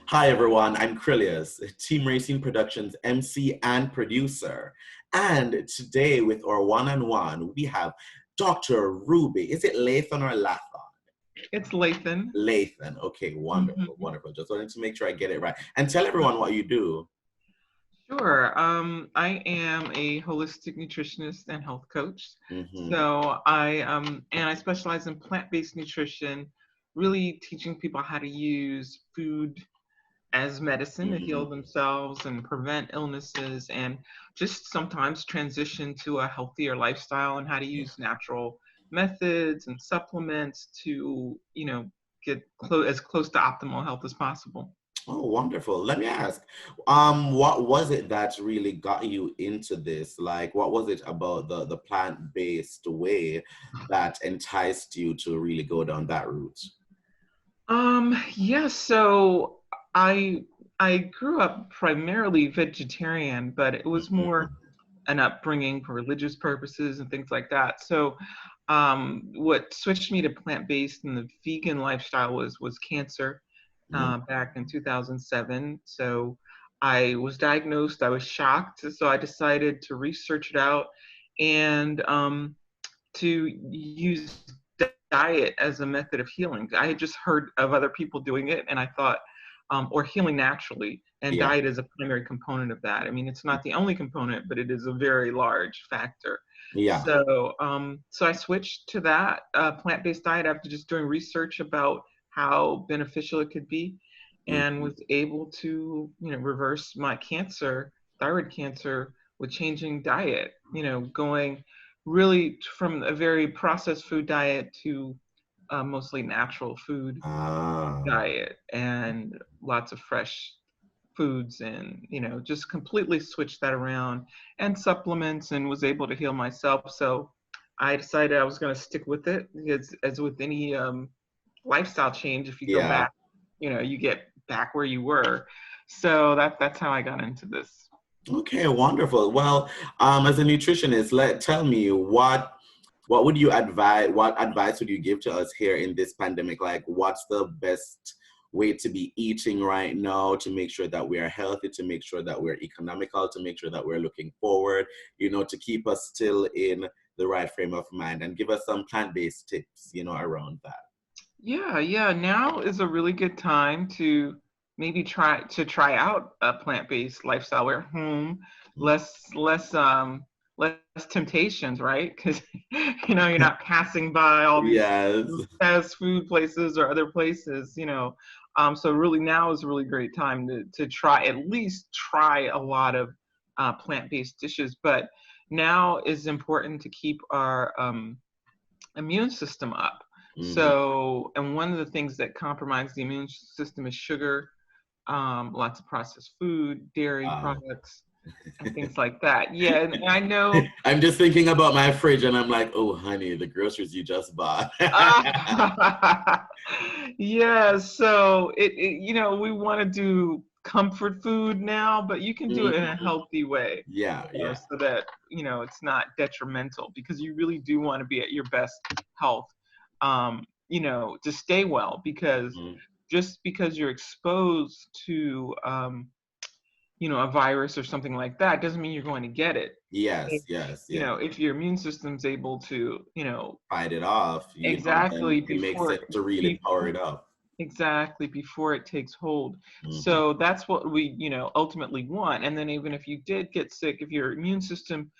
Hi everyone, I'm Krillius, Team Racing Productions MC and producer. And today with our one-on-one, we have Dr. Ruby. Is it Lathan or Lathan? It's Lathan. Lathan. Okay, wonderful, Mhm. wonderful. Just wanted to make sure I get it right. And tell everyone what you do. Sure. I am a holistic nutritionist and health coach. Mm-hmm. So I specialize in plant-based nutrition, really teaching people how to use food as medicine to Mm-hmm. heal themselves and prevent illnesses, and just sometimes transition to a healthier lifestyle and how to Yeah. use natural methods and supplements to, get as close to optimal health as possible. Oh, wonderful. Let me ask, what was it that really got you into this? Like, what was it about the plant-based way that enticed you to really go down that route? Yeah, so I I grew up primarily vegetarian, but it was more Mhm. an upbringing for religious purposes and things like that. So what switched me to plant-based and the vegan lifestyle was cancer Mm. back in 2007. So I was diagnosed, I was shocked, so I decided to research it out and to use diet as a method of healing. I had just heard of other people doing it, and I thought, or healing naturally, and Yeah. diet is a primary component of that. I mean, it's not the only component, but it is a very large factor. Yeah. So I switched to that plant-based diet after just doing research about how beneficial it could be, and Mhm. was able to, reverse my cancer, thyroid cancer, with changing diet. Going really from a very processed food diet to mostly natural food Ah. diet and lots of fresh foods, and just completely switched that around, and supplements, and was able to heal myself. So I decided I was going to stick with it, because as with any lifestyle change, if you go Yeah. back, you get back where you were. So that's how I got into this. Okay, wonderful. Well, as a nutritionist, tell me what would you advise, what advice would you give to us here in this pandemic? Like, what's the best way to be eating right now to make sure that we are healthy, to make sure that we're economical, to make sure that we're looking forward, to keep us still in the right frame of mind, and give us some plant-based tips, around that. Yeah. Now is a really good time to maybe try out a plant-based lifestyle. We're at home, less temptations, right? Because you're not passing by all these Yes. fast food places or other places. So really now is a really great time to at least try a lot of plant-based dishes. But now is important to keep our immune system up. Hmm. So, and one of the things that compromise the immune system is sugar, lots of processed food, dairy Wow. products, and things like that. Yeah, and I know. I'm just thinking about my fridge and I'm like, oh, honey, the groceries you just bought. Yeah, so we want to do comfort food now, but you can do it in a Mhm. healthy way, Yeah, yeah. so that it's not detrimental, because you really do want to be at your best health, to stay well, because Mhm. just because you're exposed to a virus or something like that doesn't mean you're going to get it. If, Yes, yes, yes. if your immune system's able to, Fight it off, then exactly it makes sense to really power it up. exactly before it takes hold. Hmm. So that's what we, ultimately want. And then even if you did get sick, if your immune system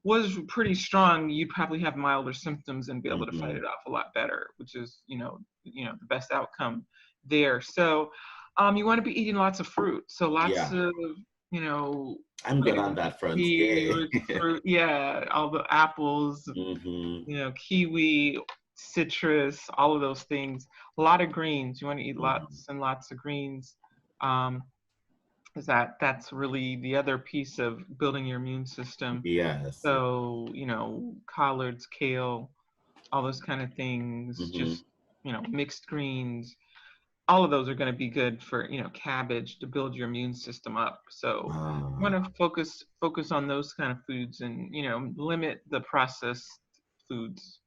was pretty strong, you'd probably have milder symptoms and be able to fight Hmm. it off a lot better, which is, the best outcome there. So you want to be eating lots of fruit. So lots Yeah, of, you know, I'm good vitamin on that front. C, Yay. rich fruit, yeah, all the apples, Hmm. kiwi, citrus, all of those things. A lot of greens. You want to eat Hmm. lots and lots of greens. Um, is that's really the other piece of building your immune system. Yes. So, collards, kale, all those kind of things, Hmm. just, mixed greens, all of those are going to be good for, cabbage, to build your immune system up. So you want to focus on those kind of foods, and, limit the processed foods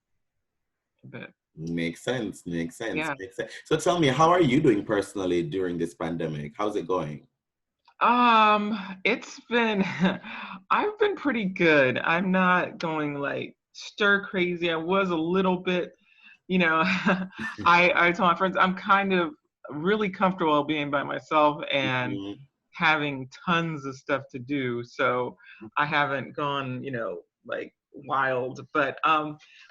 a bit. Makes sense. Makes sense. Yeah. Makes sense. So tell me, how are you doing personally during this pandemic? How's it going? It's been I've been pretty good. I'm not going like stir crazy. I was a little bit, you know, I told my friends I'm kind of really comfortable being by myself and Mhm. having tons of stuff to do. So I haven't gone, like wild, but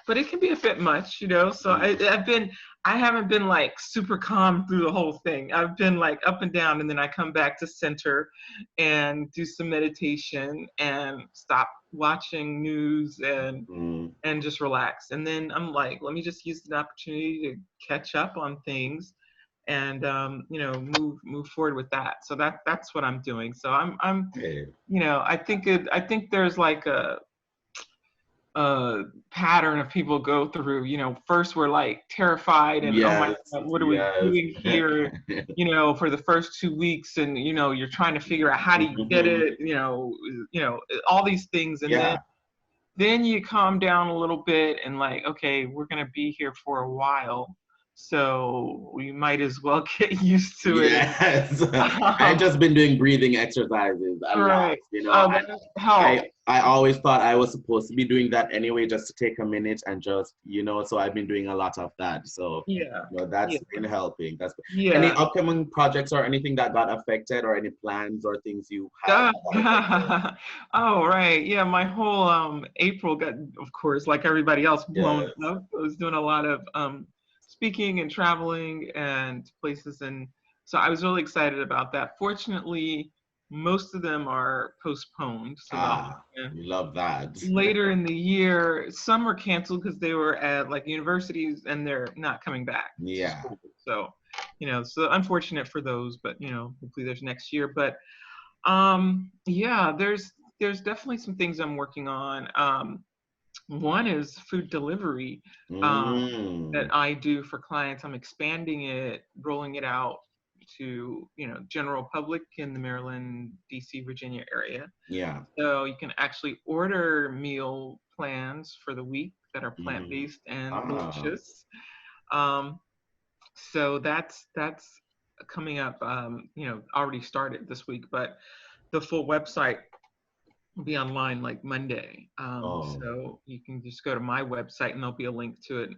it can be a bit much, So I haven't been like super calm through the whole thing. I've been like up and down, and then I come back to center and do some meditation and stop watching news Mhm. and just relax. And then I'm like, let me just use the opportunity to catch up on things and move forward with that. So that's what I'm doing. So I'm Okay. I think there's like a pattern of people go through. First we're like terrified and oh my Yes. God, what are we Yes. doing here? For the first 2 weeks, and you're trying to figure out how do you get Mhm. it? All these things, and Yeah. then you calm down a little bit and like, okay, we're gonna be here for a while, so we might as well get used to it. And Yes. I um, just been doing breathing exercises a lot, right, and that help. I always thought I was supposed to be doing that anyway, just to take a minute and just, so I've been doing a lot of that. So, Yeah, that's yeah, been helping. That's any yeah. upcoming projects or anything that got affected or any plans or things you have Duh. that got affected? Oh, right. Yeah, my whole April got, of course, like everybody else, blown Yes. up. I was doing a lot of speaking and traveling and places, and so I was really excited about that. Fortunately, most of them are postponed, so they'll Ah, happen love that. later in the year. Some were canceled because they were at like universities and they're not coming back to Yeah. school. So, so unfortunate for those, but hopefully there's next year. But yeah, there's definitely some things I'm working on. One is food delivery that Mm, I do for clients. I'm expanding it, rolling it out to general public in the Maryland, DC, Virginia area. yeah. So you can actually order meal plans for the week that are Mm, plant-based and ah, delicious. Um, so that's coming up. Already started this week, but the full website will be online like Monday. oh. So you can just go to my website and there'll be a link to it.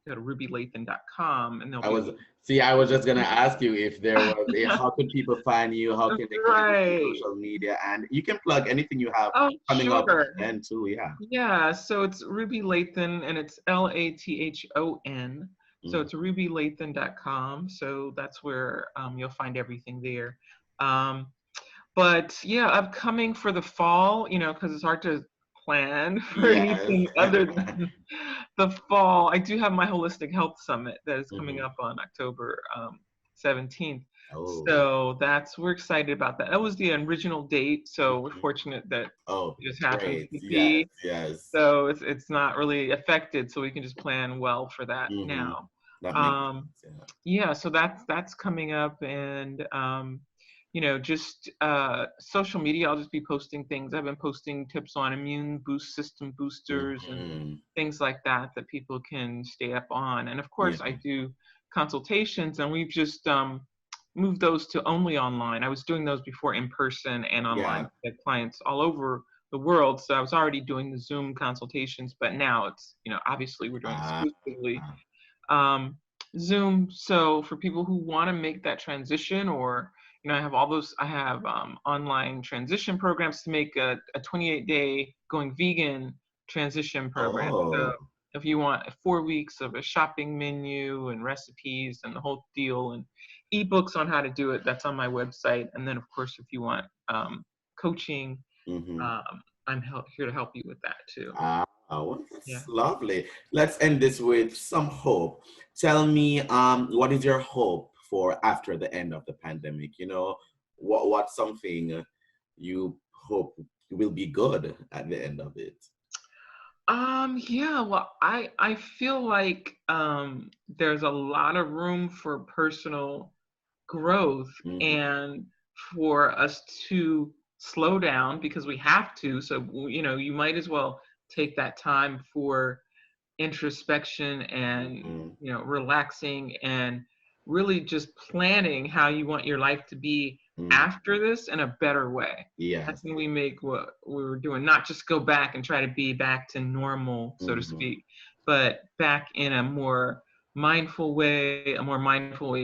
Go to rubylathan.com and there'll I be a was link. See, I was just gonna ask you if there was how could people find you? How can they connect with you Right. social media? And you can plug anything you have Oh, coming up sure. then too, yeah. Yeah, so it's Ruby Lathan and it's Lathon. So Mm, it's rubylathan.com. So that's where you'll find everything there. Um, but yeah, upcoming for the fall, because it's hard to plan for yes. anything other than the fall. I do have my Holistic Health Summit that is coming Mhm. up on October 17th. Oh. So we're excited about that. That was the original date, so we're Mhm. fortunate that Oh, it just happens great. to Yes, be. yes. So it's not really affected, so we can just plan well for that Hmm. now. That makes Um, sense. Yeah. yeah, so that's coming up, and just social media. I'll just be posting things. I've been posting tips on immune boost system boosters and Hmm. things like that that people can stay up on. And of Yeah. course, I do consultations, and we've just moved those to only online. I was doing those before in person and Yeah. online. I had clients all over the world, so I was already doing the Zoom consultations, but now it's obviously we're doing Ah. exclusively um, Zoom. So for people who want to make that transition, or I have online transition programs to make a 28-day going vegan transition program. So Oh. if you want 4 weeks of a shopping menu and recipes and the whole deal and ebooks on how to do it, that's on my website. And then of course, if you want coaching, Hmm. um, here to help you with that too. Ah, well, Yeah. that's lovely. Let's end this with some hope. Tell me, what is your hope for after the end of the pandemic? What's something you hope will be good at the end of it? Yeah, well, I feel like there's a lot of room for personal growth Hmm. and for us to slow down because we have to. So, you might as well take that time for introspection and, Mm-hmm. relaxing and really just planning how you want your life to be Mm-hmm. after this in a better way. Yes. That's when we make what we were doing, not just go back and try to be back to normal, so to Mm-hmm. speak, but back in a more mindful way,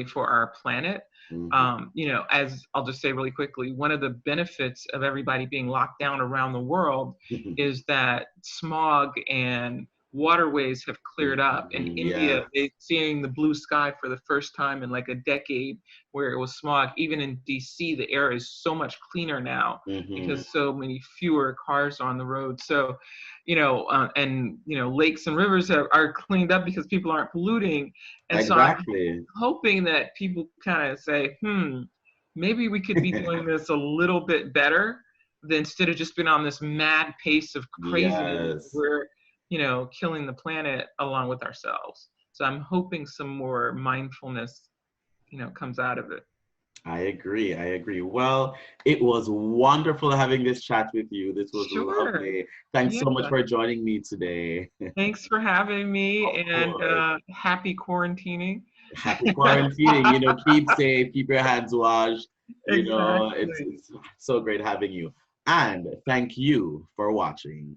for our planet. Mm-hmm. As I'll just say really quickly, one of the benefits of everybody being locked down around the world is that smog and waterways have cleared up. In Yeah. India, they're seeing the blue sky for the first time in like a decade, where it was smog. Even in DC, the air is so much cleaner now Mm-hmm. because so many fewer cars are on the road. So, and lakes and rivers are cleaned up because people aren't polluting. And so I'm Exactly. hoping that people kind of say, maybe we could be doing this a little bit better than instead of just being on this mad pace of craziness. Yes. We're, killing the planet along with ourselves. So I'm hoping some more mindfulness, comes out of it. I agree. I agree. Well, it was wonderful having this chat with you. This was Sure. lovely. Thanks Yeah. so much for joining me today. Thanks for having me, Of and course. happy quarantining. Happy quarantining. Keep safe, keep your hands washed. It's Exactly. so great having you. And thank you for watching.